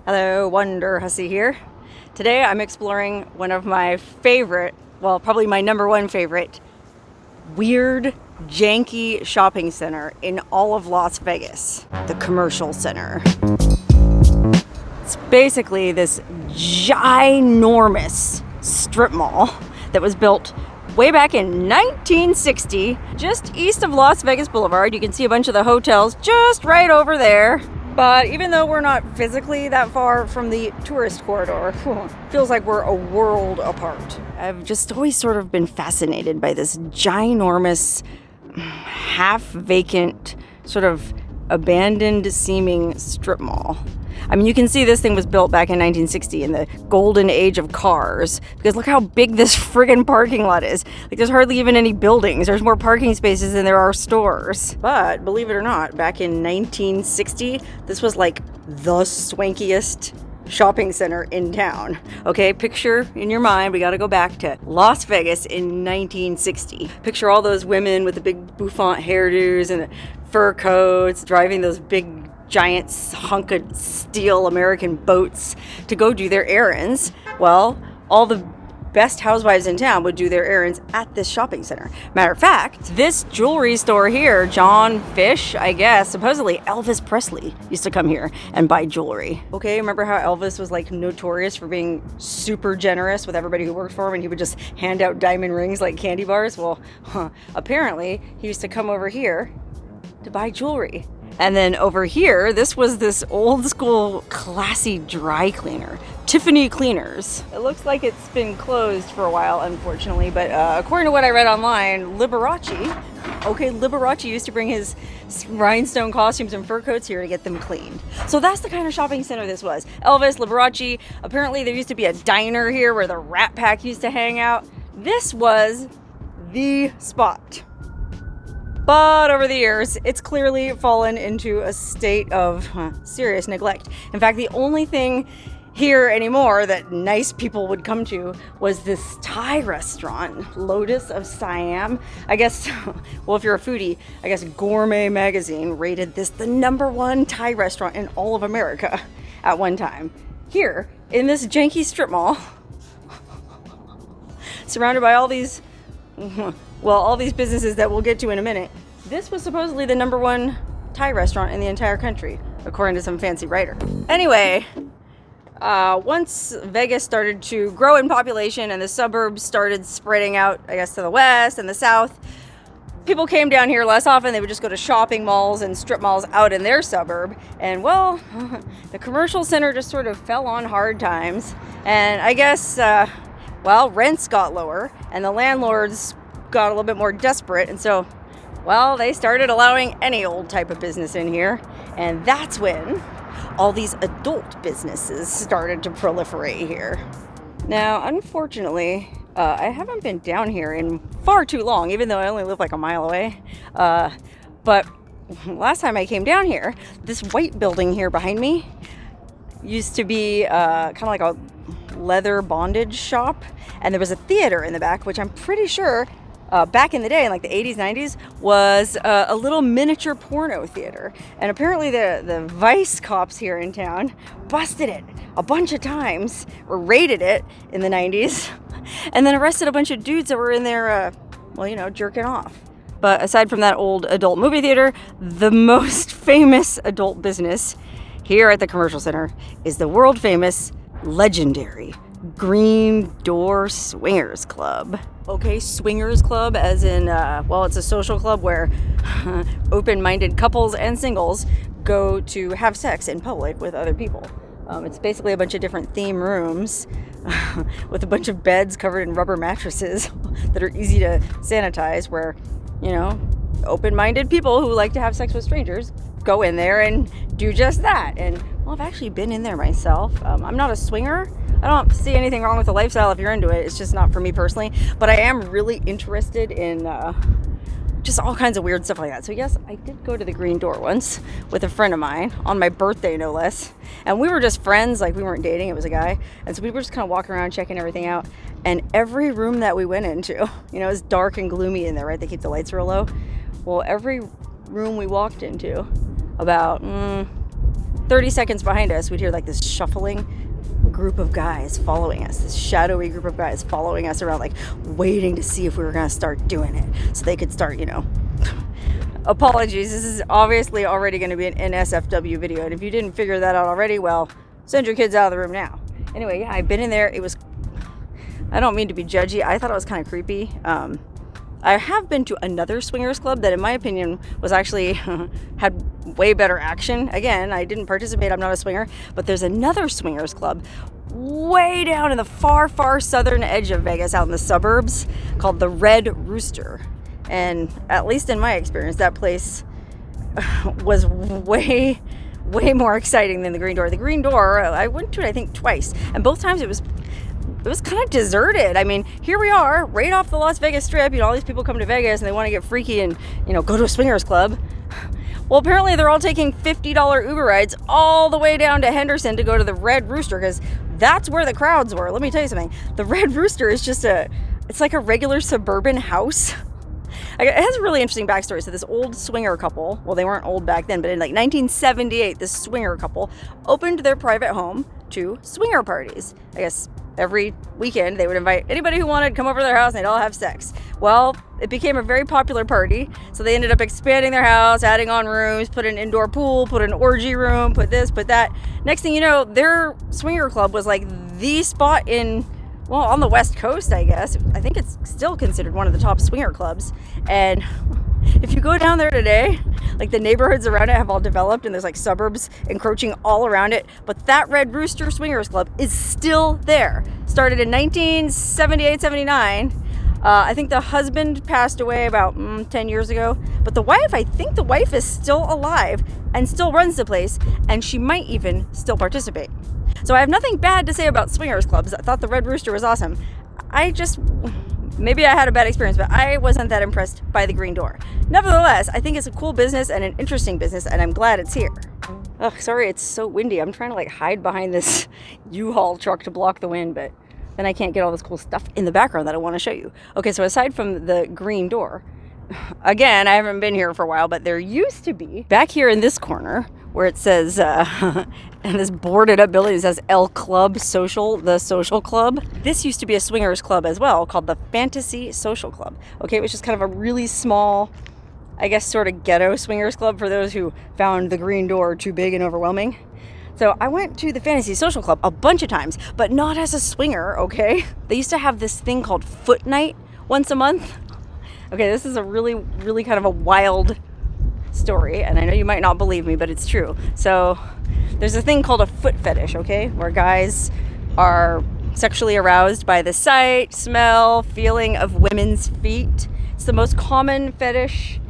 Hello, Wonderhussy here. Today I'm exploring one of my favorite, well, probably my number one favorite, weird, janky shopping center in all of Las Vegas, the Commercial Center. It's basically this ginormous strip mall that was built way back in 1960, just east of Las Vegas Boulevard. You can see a bunch of the hotels just right over there. But even though we're not physically that far from the tourist corridor, feels like we're a world apart. I've just always sort of been fascinated by this ginormous, half-vacant, sort of abandoned seeming strip mall. I mean, you can see this thing was built back in 1960 in the golden age of cars, because look how big this friggin' parking lot is. Like, there's hardly even any buildings. There's more parking spaces than there are stores. But believe it or not, back in 1960, this was like the swankiest shopping center in town. Okay, picture in your mind, we gotta go back to Las Vegas in 1960. Picture all those women with the big bouffant hairdos and fur coats, driving those big giant hunk of steel American boats to go do their errands. Well, all the best housewives in town would do their errands at this shopping center. Matter of fact, this jewelry store here, John Fish, I guess, supposedly Elvis Presley used to come here and buy jewelry. Okay, remember how Elvis was like notorious for being super generous with everybody who worked for him, and he would just hand out diamond rings like candy bars? Well, apparently he used to come over here to buy jewelry. And then over here, this was this old school classy dry cleaner, Tiffany Cleaners. It looks like it's been closed for a while, unfortunately, but according to what I read online, Liberace used to bring his rhinestone costumes and fur coats here to get them cleaned. So that's the kind of shopping center this was. Elvis, Liberace, apparently there used to be a diner here where the Rat Pack used to hang out. This was the spot. But over the years, it's clearly fallen into a state of serious neglect. In fact, the only thing here anymore that nice people would come to was this Thai restaurant, Lotus of Siam. I guess, well, if you're a foodie, I guess Gourmet Magazine rated this the #1 Thai restaurant in all of America at one time. Here, in this janky strip mall, surrounded by all these businesses that we'll get to in a minute. This was supposedly the #1 Thai restaurant in the entire country, according to some fancy writer. Anyway, once Vegas started to grow in population and the suburbs started spreading out, I guess, to the west and the south, people came down here less often. They would just go to shopping malls and strip malls out in their suburb. And well, the Commercial Center just sort of fell on hard times. And I guess, rents got lower and the landlords got a little bit more desperate, and so, well, they started allowing any old type of business in here, and that's when all these adult businesses started to proliferate here. Now, unfortunately, I haven't been down here in far too long, even though I only live like a mile away, but last time I came down here, this white building here behind me used to be kind of like a leather bondage shop, and there was a theater in the back, which I'm pretty sure back in the day, in like the 80s, 90s, was a little miniature porno theater. And apparently the Vice cops here in town busted it a bunch of times, or raided it in the 90s, and then arrested a bunch of dudes that were in there, jerking off. But aside from that old adult movie theater, the most famous adult business here at the Commercial Center is the world famous, legendary Green Door Swingers Club. Okay, swingers club as in, it's a social club where open-minded couples and singles go to have sex in public with other people. It's basically a bunch of different theme rooms with a bunch of beds covered in rubber mattresses that are easy to sanitize, where, open-minded people who like to have sex with strangers go in there and do just that. And, well, I've actually been in there myself. I'm not a swinger. I don't see anything wrong with the lifestyle if you're into it. It's just not for me personally. But I am really interested in just all kinds of weird stuff like that. So yes, I did go to the Green Door once with a friend of mine on my birthday, no less. And we were just friends, like we weren't dating, it was a guy. And so we were just kind of walking around checking everything out. And every room that we went into, it's dark and gloomy in there, right? They keep the lights real low. Well, every room we walked into, about 30 seconds behind us, we'd hear like this shuffling group of guys following us, this shadowy group of guys following us around, like waiting to see if we were going to start doing it so they could start, you know. Apologies, this is obviously already going to be an NSFW video, and if you didn't figure that out already, well, send your kids out of the room now. Anyway, yeah, I've been in there. It was, I don't mean to be judgy, I thought it was kind of creepy. I have been to another swingers club that in my opinion was actually had way better action. Again, I didn't participate, I'm not a swinger, but there's another swingers club way down in the far, far southern edge of Vegas, out in the suburbs, called the Red Rooster. And at least in my experience, that place was way more exciting than the Green Door. The Green Door, I went to it I think twice, and both times it was kind of deserted. I mean, here we are, right off the Las Vegas Strip. You know, all these people come to Vegas and they want to get freaky and, you know, go to a swingers club. Well, apparently they're all taking $50 Uber rides all the way down to Henderson to go to the Red Rooster, because that's where the crowds were. Let me tell you something. The Red Rooster is just it's like a regular suburban house. It has a really interesting backstory. So this old swinger couple, well, they weren't old back then, but in like 1978, this swinger couple opened their private home to swinger parties. I guess every weekend they would invite anybody who wanted to come over to their house and they'd all have sex. Well, it became a very popular party, so they ended up expanding their house, adding on rooms, put an indoor pool, put an orgy room, put this, put that. Next thing you know, their swinger club was like the spot in, well, on the West Coast, I guess. I think it's still considered one of the top swinger clubs. And if you go down there today, like the neighborhoods around it have all developed and there's like suburbs encroaching all around it. But that Red Rooster Swingers Club is still there. Started in 1978, 79. I think the husband passed away about 10 years ago. But the wife, I think the wife is still alive and still runs the place. And she might even still participate. So I have nothing bad to say about swingers clubs. I thought the Red Rooster was awesome. Maybe I had a bad experience, but I wasn't that impressed by the Green Door. Nevertheless, I think it's a cool business and an interesting business, and I'm glad it's here. Ugh, sorry, it's so windy. I'm trying to like hide behind this U-Haul truck to block the wind, but then I can't get all this cool stuff in the background that I want to show you. Okay, so aside from the Green Door, again, I haven't been here for a while, but there used to be, back here in this corner, where it says, and this boarded up building, it says El Club Social, the social club. This used to be a swingers club as well, called the Fantasy Social Club. Okay, it was just kind of a really small, I guess, sort of ghetto swingers club for those who found the Green Door too big and overwhelming. So I went to the Fantasy Social Club a bunch of times, but not as a swinger, okay? They used to have this thing called Foot Night once a month. Okay, this is a really, really kind of a wild story, and I know you might not believe me, but it's true. So there's a thing called a foot fetish, okay, where guys are sexually aroused by the sight, smell, feeling of women's feet. It's the most common fetish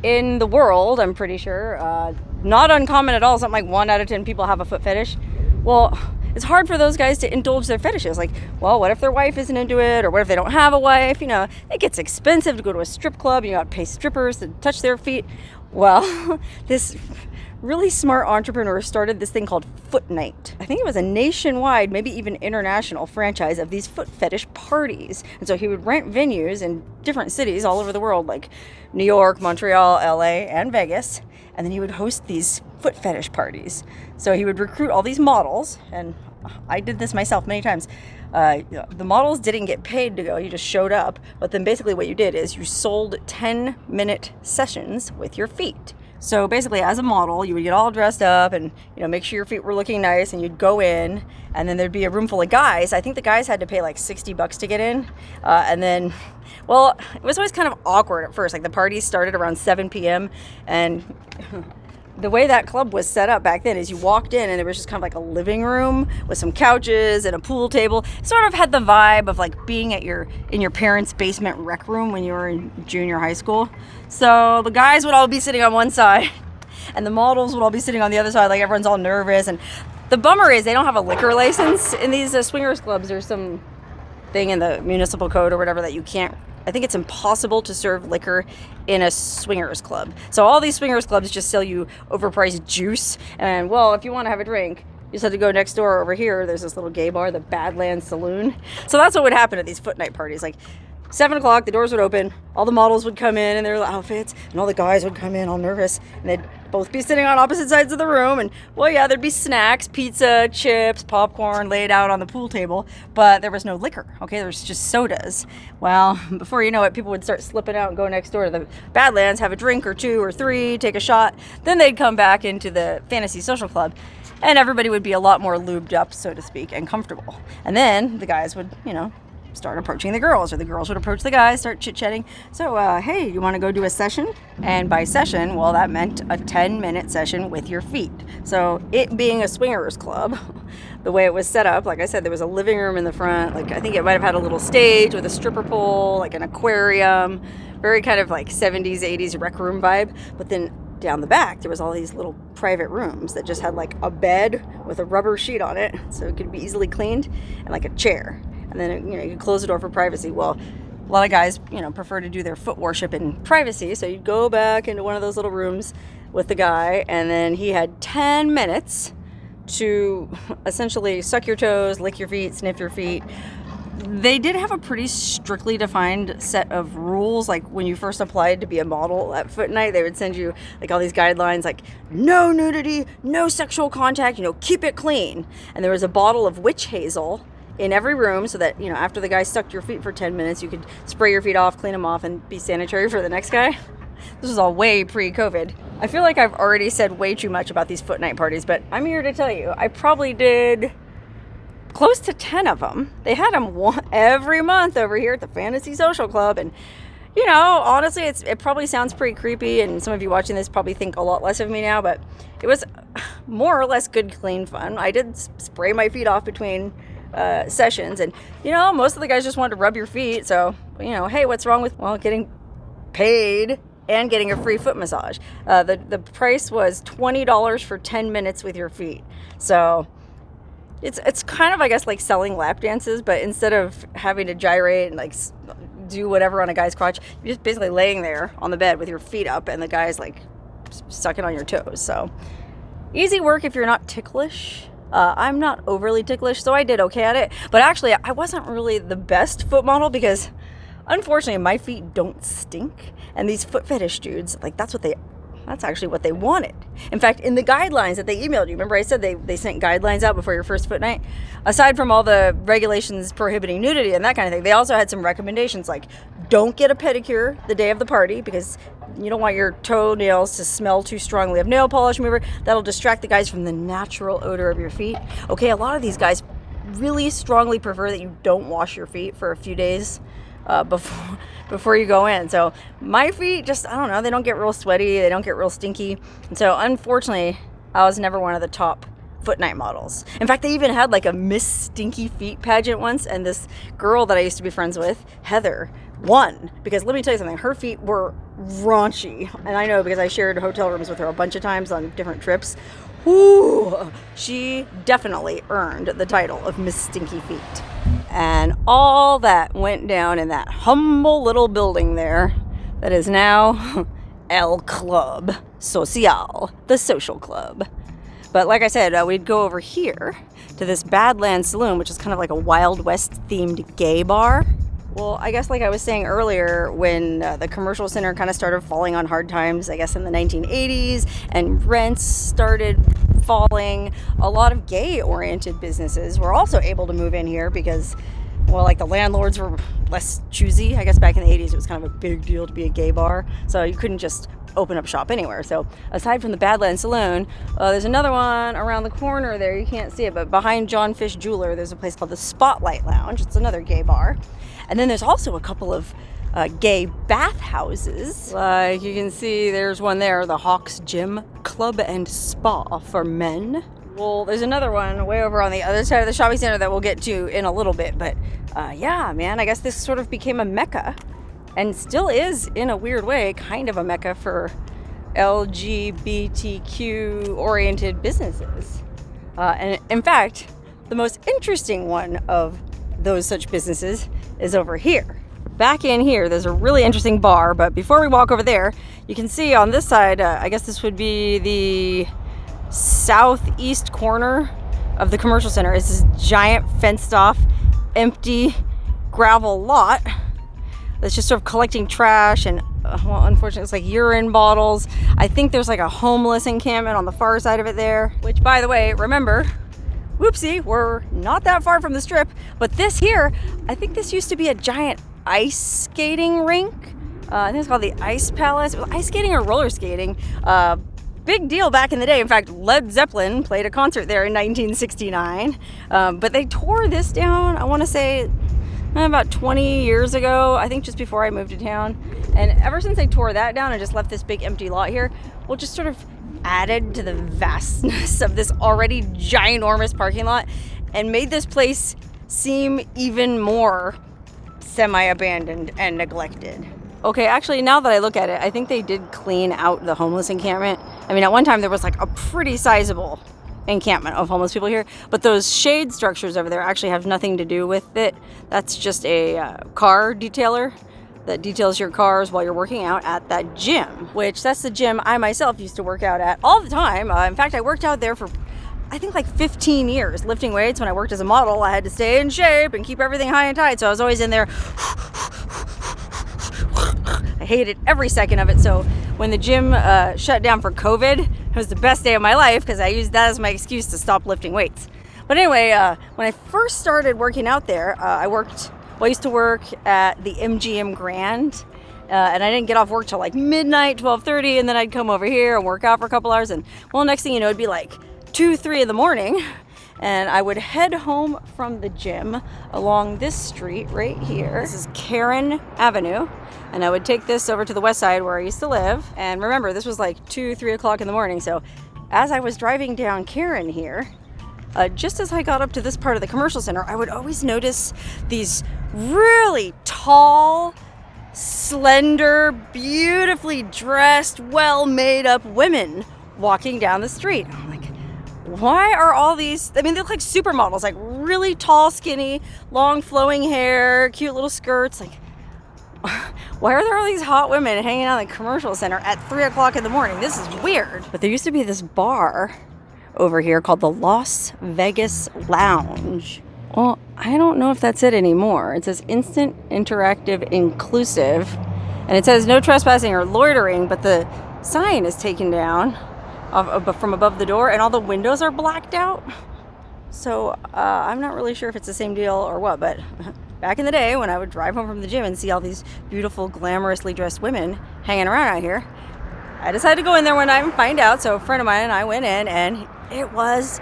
in the world, I'm pretty sure. Not uncommon at all. Something like 1 out of 10 people have a foot fetish. Well, it's hard for those guys to indulge their fetishes. Like, well, what if their wife isn't into it? Or what if they don't have a wife? You know, it gets expensive to go to a strip club. You got to pay strippers to touch their feet. Well, this really smart entrepreneur started this thing called Foot Night. I think it was a nationwide, maybe even international franchise of these foot fetish parties. And so he would rent venues in different cities all over the world, like New York, Montreal, LA, and Vegas. And then he would host these foot fetish parties. So he would recruit all these models, and I did this myself many times. The models didn't get paid to go, you just showed up. But then basically what you did is you sold 10-minute sessions with your feet. So basically, as a model, you would get all dressed up and, you know, make sure your feet were looking nice, and you'd go in, and then there'd be a room full of guys. I think the guys had to pay like $60 to get in. And then, well, it was always kind of awkward at first. Like the party started around 7 p.m. and the way that club was set up back then is you walked in and there was just kind of like a living room with some couches and a pool table. Sort of had the vibe of like being at in your parents' basement rec room when you were in junior high school. So the guys would all be sitting on one side and the models would all be sitting on the other side. Like everyone's all nervous. And the bummer is they don't have a liquor license in these swingers clubs. There's some thing in the municipal code or whatever that you can't, I think it's impossible to serve liquor in a swingers club. So all these swingers clubs just sell you overpriced juice. And well, if you want to have a drink, you just have to go next door over here. There's this little gay bar, the Badlands Saloon. So that's what would happen at these foot night parties. Like 7 o'clock, the doors would open, all the models would come in their outfits, and all the guys would come in all nervous, and they'd both be sitting on opposite sides of the room, and well, yeah, there'd be snacks, pizza, chips, popcorn laid out on the pool table, but there was no liquor. Okay, there's just sodas. Well, before you know it, people would start slipping out and go next door to the Badlands, have a drink or 2 or 3, take a shot, then they'd come back into the Fantasy Social Club, and everybody would be a lot more lubed up, so to speak, and comfortable. And then the guys would, start approaching the girls, or the girls would approach the guys, start chit-chatting. So, hey, you want to go do a session? And by session, well, that meant a 10-minute session with your feet. So, it being a swingers club, the way it was set up, like I said, there was a living room in the front. Like, I think it might have had a little stage with a stripper pole, like an aquarium, very kind of like 70s, 80s rec room vibe. But then down the back, there was all these little private rooms that just had like a bed with a rubber sheet on it, so it could be easily cleaned, and like a chair. And then, you could close the door for privacy. Well, a lot of guys, prefer to do their foot worship in privacy. So you'd go back into one of those little rooms with the guy, and then he had 10 minutes to essentially suck your toes, lick your feet, sniff your feet. They did have a pretty strictly defined set of rules. Like when you first applied to be a model at Foot Night, they would send you like all these guidelines, like no nudity, no sexual contact, keep it clean. And there was a bottle of witch hazel in every room, so that, after the guy sucked your feet for 10 minutes, you could spray your feet off, clean them off, and be sanitary for the next guy. This was all way pre-COVID. I feel like I've already said way too much about these Foot Night parties, but I'm here to tell you, I probably did close to 10 of them. They had them every month over here at the Fantasy Social Club, and honestly, it probably sounds pretty creepy, and some of you watching this probably think a lot less of me now, but it was more or less good, clean fun. I did spray my feet off between sessions, and most of the guys just wanted to rub your feet. So hey, what's wrong with getting paid and getting a free foot massage? The price was $20 for 10 minutes with your feet. So it's kind of, I guess, like selling lap dances, but instead of having to gyrate and like do whatever on a guy's crotch, you're just basically laying there on the bed with your feet up, and the guy's like sucking on your toes. So easy work if you're not ticklish. I'm not overly ticklish, so I did okay at it. But actually, I wasn't really the best foot model because, unfortunately, my feet don't stink. And these foot fetish dudes, like, that's actually what they wanted. In fact, in the guidelines that they emailed you, remember I said they sent guidelines out before your first Foot Night? Aside from all the regulations prohibiting nudity and that kind of thing, they also had some recommendations, like don't get a pedicure the day of the party because you don't want your toenails to smell too strongly of nail polish remover. That'll distract the guys from the natural odor of your feet. Okay, a lot of these guys really strongly prefer that you don't wash your feet for a few days before you go in. So my feet just, I don't know, they don't get real sweaty, they don't get real stinky. And so unfortunately, I was never one of the top Foot Night models. In fact, they even had like a Miss Stinky Feet pageant once, and this girl that I used to be friends with, Heather, won. Because let me tell you something, her feet were raunchy. And I know because I shared hotel rooms with her a bunch of times on different trips. Ooh, she definitely earned the title of Miss Stinky Feet. And all that went down in that humble little building there that is now El Club Social, the social club. But like I said, we'd go over here to this Badlands Saloon, which is kind of like a Wild West themed gay bar. Well, I guess like I was saying earlier, when the commercial center kind of started falling on hard times, I guess in the 1980s, and rents started falling, a lot of gay-oriented businesses were also able to move in here because, well, like the landlords were less choosy. I guess back in the 80s, it was kind of a big deal to be a gay bar, so you couldn't just open up shop anywhere. So aside from the Badlands Saloon, there's another one around the corner there. You can't see it, but behind John Fish Jeweler, there's a place called the Spotlight Lounge. It's another gay bar. And then there's also a couple of gay bathhouses. Like you can see, there's one there, the Hawks Gym Club and Spa for men. Well, there's another one way over on the other side of the shopping center that we'll get to in a little bit. But yeah, man, I guess this sort of became a mecca, and still is, in a weird way, kind of a mecca for LGBTQ-oriented businesses. And in fact, the most interesting one of those such businesses is over here. Back in here, there's a really interesting bar, but before we walk over there, you can see on this side, I guess this would be the southeast corner of the commercial center, is this giant fenced off, empty gravel lot that's just sort of collecting trash and well, unfortunately, it's like urine bottles. I think there's like a homeless encampment on the far side of it there, which, by the way, remember, whoopsie, we're not that far from the Strip, but this here, I think this used to be a giant ice skating rink. I think it's called the Ice Palace. It was ice skating or roller skating. Big deal back in the day. In fact, Led Zeppelin played a concert there in 1969. But they tore this down, I want to say, about 20 years ago, I think just before I moved to town. And ever since they tore that down and just left this big empty lot here, well, just sort of added to the vastness of this already ginormous parking lot and made this place seem even more semi-abandoned and neglected. Okay, actually, now that I look at it, I think they did clean out the homeless encampment. I mean, at one time there was like a pretty sizable encampment of homeless people here, but those shade structures over there actually have nothing to do with it. That's just a car detailer that details your cars while you're working out at that gym, which that's the gym I myself used to work out at all the time. In fact, I worked out there for I think like 15 years lifting weights. When I worked as a model, I had to stay in shape and keep everything high and tight, so I was always in there. I hated every second of it. So when the gym shut down for COVID, it was the best day of my life because I used that as my excuse to stop lifting weights. But anyway, when I first started working out there, I used to work at the MGM Grand, and I didn't get off work till like midnight, 12:30, and then I'd come over here and work out for a couple hours, and well, next thing you know, it'd be like 2, 3 in the morning, and I would head home from the gym along this street right here. This is Karen Avenue, and I would take this over to the west side where I used to live. And remember, this was like 2, 3 o'clock in the morning, so as I was driving down Karen here, just as I got up to this part of the commercial center, I would always notice these really tall, slender, beautifully dressed, well made up women walking down the street. I'm like, why are all these, I mean, they look like supermodels, like really tall, skinny, long flowing hair, cute little skirts. Like, why are there all these hot women hanging out in the commercial center at 3 o'clock in the morning? This is weird. But there used to be this bar over here called the Las Vegas Lounge. Well, I don't know if that's it anymore. It says instant, interactive, inclusive, and it says no trespassing or loitering, but the sign is taken down from above the door, and all the windows are blacked out. So I'm not really sure if it's the same deal or what, but back in the day when I would drive home from the gym and see all these beautiful, glamorously dressed women hanging around out here, I decided to go in there one night and find out. So a friend of mine and I went in, and it was,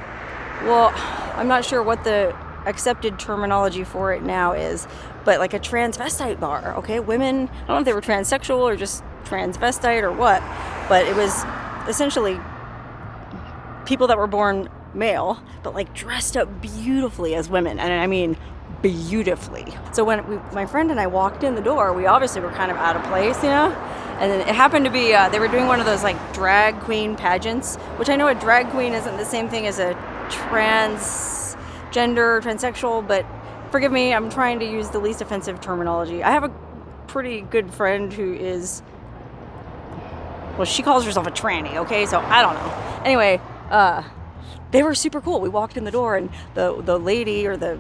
well, I'm not sure what the accepted terminology for it now is, but like a transvestite bar, okay? Women, I don't know if they were transsexual or just transvestite or what, but it was essentially people that were born male, but like dressed up beautifully as women, and I mean beautifully. So when my friend and I walked in the door, we obviously were kind of out of place, you know? And then it happened to be, they were doing one of those like drag queen pageants, which I know a drag queen isn't the same thing as a transgender, transsexual, but forgive me, I'm trying to use the least offensive terminology. I have a pretty good friend who is, well, she calls herself a tranny, okay? So I don't know. Anyway, they were super cool. We walked in the door, and the lady or the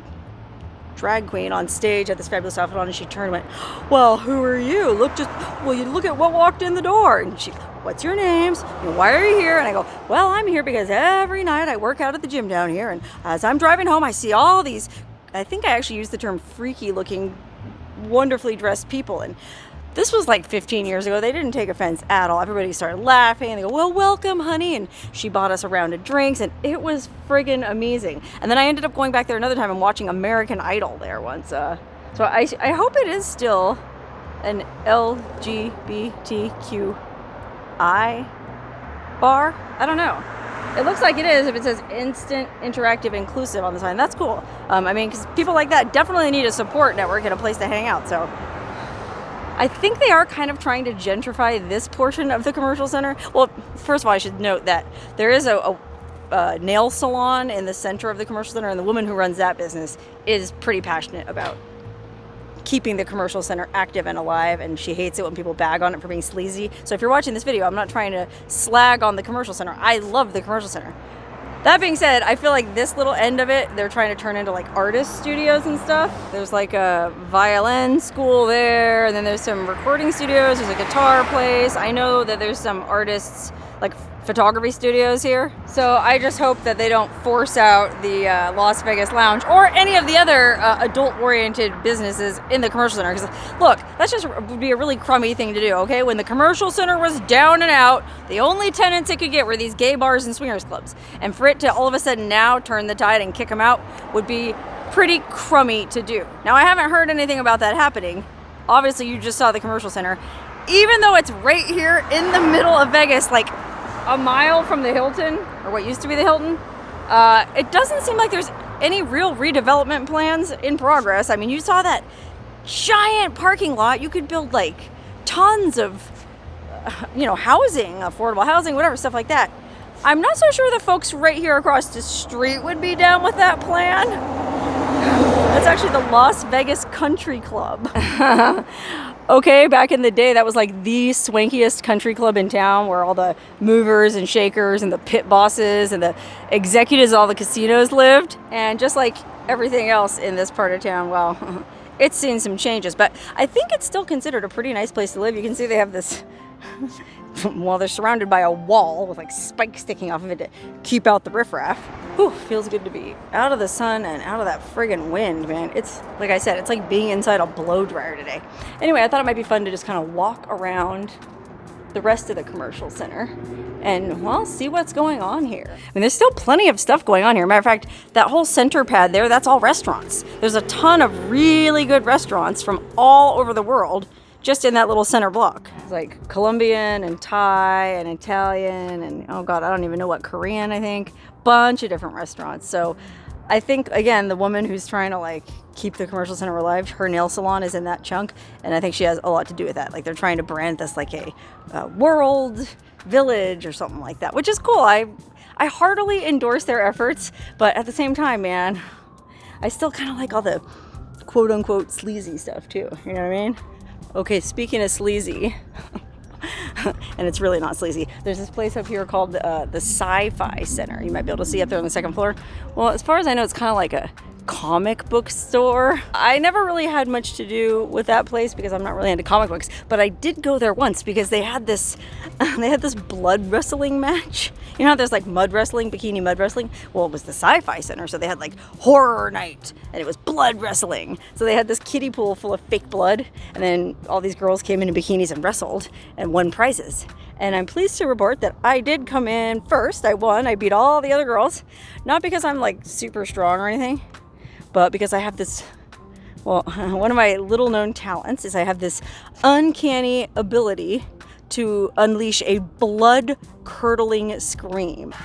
drag queen on stage had this fabulous outfit on, and she turned and went, well, who are you? You look at what walked in the door. And she, what's your names? And why are you here? And I go, well, I'm here because every night I work out at the gym down here, and as I'm driving home, I see all these, I think I actually used the term freaky looking, wonderfully dressed people. And this was like 15 years ago. They didn't take offense at all. Everybody started laughing, and they go, well, welcome, honey. And she bought us a round of drinks, and it was friggin' amazing. And then I ended up going back there another time and watching American Idol there once. So I hope it is still an LGBTQI bar. I don't know. It looks like it is if it says instant, interactive, inclusive on the sign. That's cool. I mean, because people like that definitely need a support network and a place to hang out. So I think they are kind of trying to gentrify this portion of the commercial center. Well, first of all, I should note that there is a nail salon in the center of the commercial center, and the woman who runs that business is pretty passionate about keeping the commercial center active and alive, and she hates it when people bag on it for being sleazy. So if you're watching this video, I'm not trying to slag on the commercial center. I love the commercial center. That being said, I feel like this little end of it, they're trying to turn into like artist studios and stuff. There's like a violin school there, and then there's some recording studios, there's a guitar place. I know that there's some artists, like photography studios here. So I just hope that they don't force out the Las Vegas Lounge or any of the other adult-oriented businesses in the commercial center. Because look, that's just would be a really crummy thing to do, okay? When the commercial center was down and out, the only tenants it could get were these gay bars and swingers clubs. And for it to all of a sudden now turn the tide and kick them out would be pretty crummy to do. Now, I haven't heard anything about that happening. Obviously, you just saw the commercial center. Even though it's right here in the middle of Vegas, like a mile from the Hilton, or what used to be the Hilton, it doesn't seem like there's any real redevelopment plans in progress. I mean, you saw that giant parking lot. You could build like tons of, housing, affordable housing, whatever, stuff like that. I'm not so sure the folks right here across the street would be down with that plan. That's actually the Las Vegas Country Club. Okay, back in the day, that was like the swankiest country club in town, where all the movers and shakers and the pit bosses and the executives of all the casinos lived. And just like everything else in this part of town, well, it's seen some changes, but I think it's still considered a pretty nice place to live. You can see they have this, well, they're surrounded by a wall with like spikes sticking off of it to keep out the riffraff. Whew, feels good to be out of the sun and out of that friggin' wind, man. It's, like I said, it's like being inside a blow dryer today. Anyway, I thought it might be fun to just kind of walk around the rest of the commercial center and, well, see what's going on here. I mean, there's still plenty of stuff going on here. Matter of fact, that whole center pad there, that's all restaurants. There's a ton of really good restaurants from all over the world just in that little center block. It's like Colombian and Thai and Italian and, oh God, I don't even know what, Korean, I think. Bunch of different restaurants. So I think, again, the woman who's trying to like keep the commercial center alive, her nail salon is in that chunk, and I think she has a lot to do with that. Like, they're trying to brand this like a world village or something like that, which is cool. I heartily endorse their efforts, but at the same time, man, I still kind of like all the quote unquote sleazy stuff too. You know what I mean? Okay, speaking of sleazy, and it's really not sleazy, there's this place up here called the Sci-Fi Center. You might be able to see up there on the second floor. Well, as far as I know, it's kind of like a comic book store. I never really had much to do with that place because I'm not really into comic books, but I did go there once because they had this blood wrestling match. You know how there's like mud wrestling, bikini mud wrestling? Well, it was the Sci-Fi Center, so they had like horror night and it was blood wrestling. So they had this kiddie pool full of fake blood, and then all these girls came in bikinis and wrestled and won prizes. And I'm pleased to report that I did come in first. I won. I beat all the other girls. Not because I'm like super strong or anything, but because I have this, well, one of my little known talents is I have this uncanny ability to unleash a blood-curdling scream.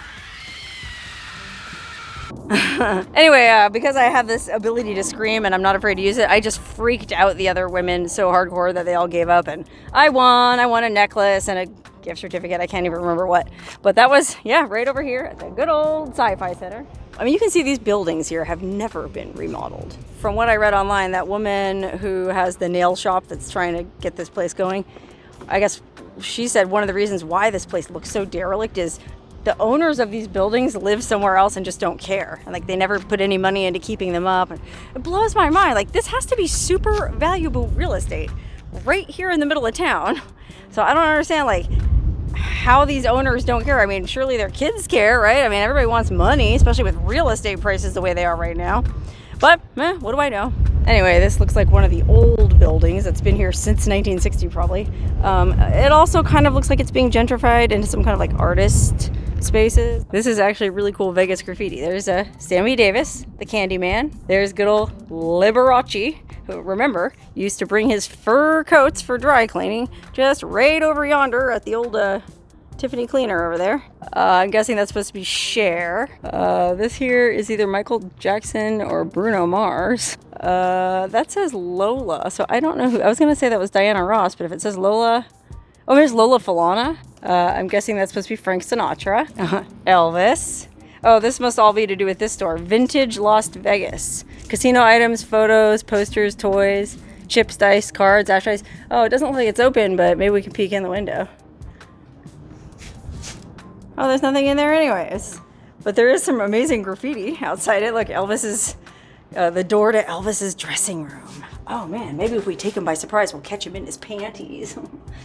Anyway, because I have this ability to scream and I'm not afraid to use it, I just freaked out the other women so hardcore that they all gave up, and I won. I won a necklace and a gift certificate. I can't even remember what. But that was, yeah, right over here at the good old Sci-Fi Center. I mean, you can see these buildings here have never been remodeled. From what I read online, that woman who has the nail shop that's trying to get this place going, I guess she said one of the reasons why this place looks so derelict is the owners of these buildings live somewhere else and just don't care. And like, they never put any money into keeping them up. And it blows my mind. Like, this has to be super valuable real estate right here in the middle of town. So I don't understand, like, how these owners don't care. I mean, surely their kids care, right? I mean, everybody wants money, especially with real estate prices the way they are right now. But, what do I know? Anyway, this looks like one of the old buildings that's been here since 1960 probably. It also kind of looks like it's being gentrified into some kind of like artist spaces. This is actually really cool Vegas graffiti. There's Sammy Davis, the Candyman. There's good old Liberace, who, remember, used to bring his fur coats for dry cleaning just right over yonder at the old Tiffany cleaner over there. I'm guessing that's supposed to be Cher. This here is either Michael Jackson or Bruno Mars. That says Lola, so I don't know who. I was gonna say that was Diana Ross, but if it says Lola, oh, there's Lola Falana. I'm guessing that's supposed to be Frank Sinatra. Elvis. Oh, this must all be to do with this store. Vintage Las Vegas. Casino items, photos, posters, toys, chips, dice, cards, ashtrays. Oh, it doesn't look like it's open, but maybe we can peek in the window. Oh, there's nothing in there anyways. But there is some amazing graffiti outside it. Look, Elvis is, the door to Elvis's dressing room. Oh man, maybe if we take him by surprise, we'll catch him in his panties.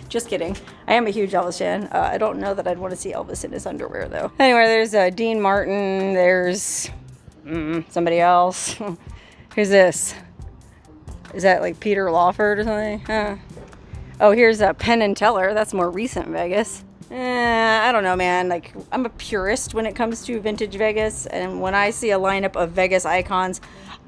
Just kidding. I am a huge Elvis fan. I don't know that I'd want to see Elvis in his underwear though. Anyway, there's Dean Martin. There's somebody else. Who's this? Is that like Peter Lawford or something? Oh, here's Penn and Teller. That's more recent Vegas. I don't know, man. Like, I'm a purist when it comes to vintage Vegas, and when I see a lineup of Vegas icons,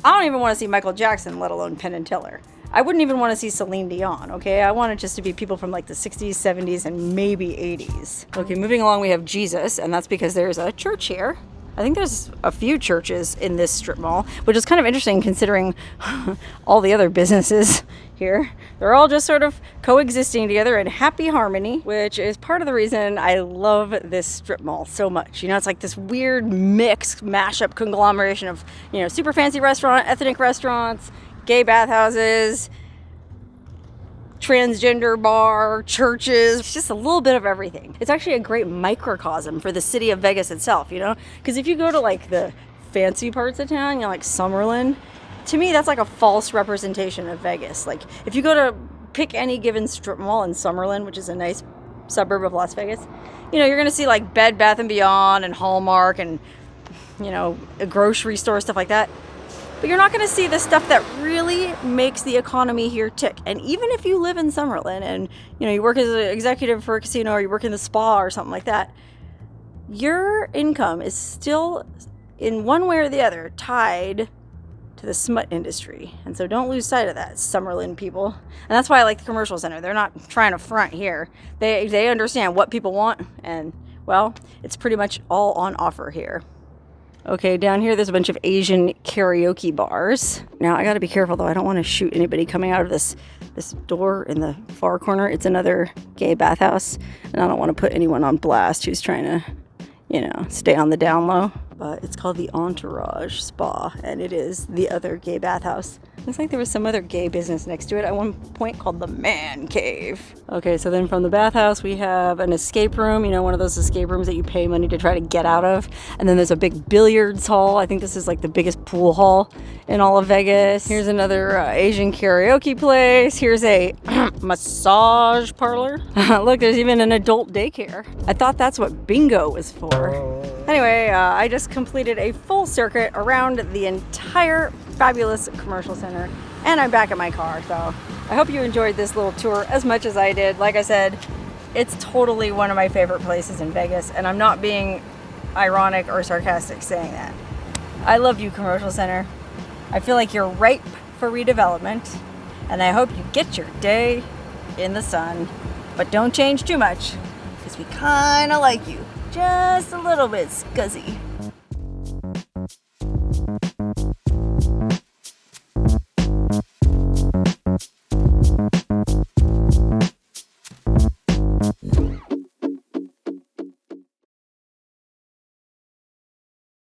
I don't even want to see Michael Jackson, let alone Penn and Teller. I wouldn't even want to see Celine Dion, okay? I want it just to be people from like the 60s, 70s, and maybe 80s. Okay, moving along, we have Jesus, and that's because there's a church here. I think there's a few churches in this strip mall, which is kind of interesting considering all the other businesses here. They're all just sort of coexisting together in happy harmony, which is part of the reason I love this strip mall so much. You know, it's like this weird mix, mashup, conglomeration of, you know, super fancy restaurant, ethnic restaurants, gay bathhouses, transgender bar, churches. It's just a little bit of everything. It's actually a great microcosm for the city of Vegas itself, you know? Because if you go to like the fancy parts of town, you know, like Summerlin, to me that's like a false representation of Vegas. Like if you go to pick any given strip mall in Summerlin, which is a nice suburb of Las Vegas, you know, you're gonna see like Bed Bath & Beyond and Hallmark and, you know, a grocery store, stuff like that. But you're not going to see the stuff that really makes the economy here tick. And even if you live in Summerlin and, you know, you work as an executive for a casino or you work in the spa or something like that, your income is still, in one way or the other, tied to the smut industry. And so don't lose sight of that, Summerlin people. And that's why I like the commercial center. They're not trying to front here. They understand what people want. And, well, it's pretty much all on offer here. Okay, down here there's a bunch of Asian karaoke bars. Now I gotta be careful though, I don't want to shoot anybody coming out of this door in the far corner. It's another gay bathhouse, and I don't want to put anyone on blast who's trying to, you know, stay on the down low. But it's called the Entourage Spa, and it is the other gay bathhouse. Looks like there was some other gay business next to it at one point called the Man Cave. Okay, so then from the bathhouse we have an escape room, you know, one of those escape rooms that you pay money to try to get out of. And then there's a big billiards hall. I think this is like the biggest pool hall in all of Vegas. Here's another Asian karaoke place. Here's a massage parlor. Look, there's even an adult daycare. I thought that's what bingo was for. Anyway, I just completed a full circuit around the entire fabulous commercial center, and I'm back at my car. So I hope you enjoyed this little tour as much as I did. Like I said, it's totally one of my favorite places in Vegas, and I'm not being ironic or sarcastic saying that. I love you, commercial center. I feel like you're ripe for redevelopment, and I hope you get your day in the sun, but don't change too much because we kind of like you just a little bit scuzzy.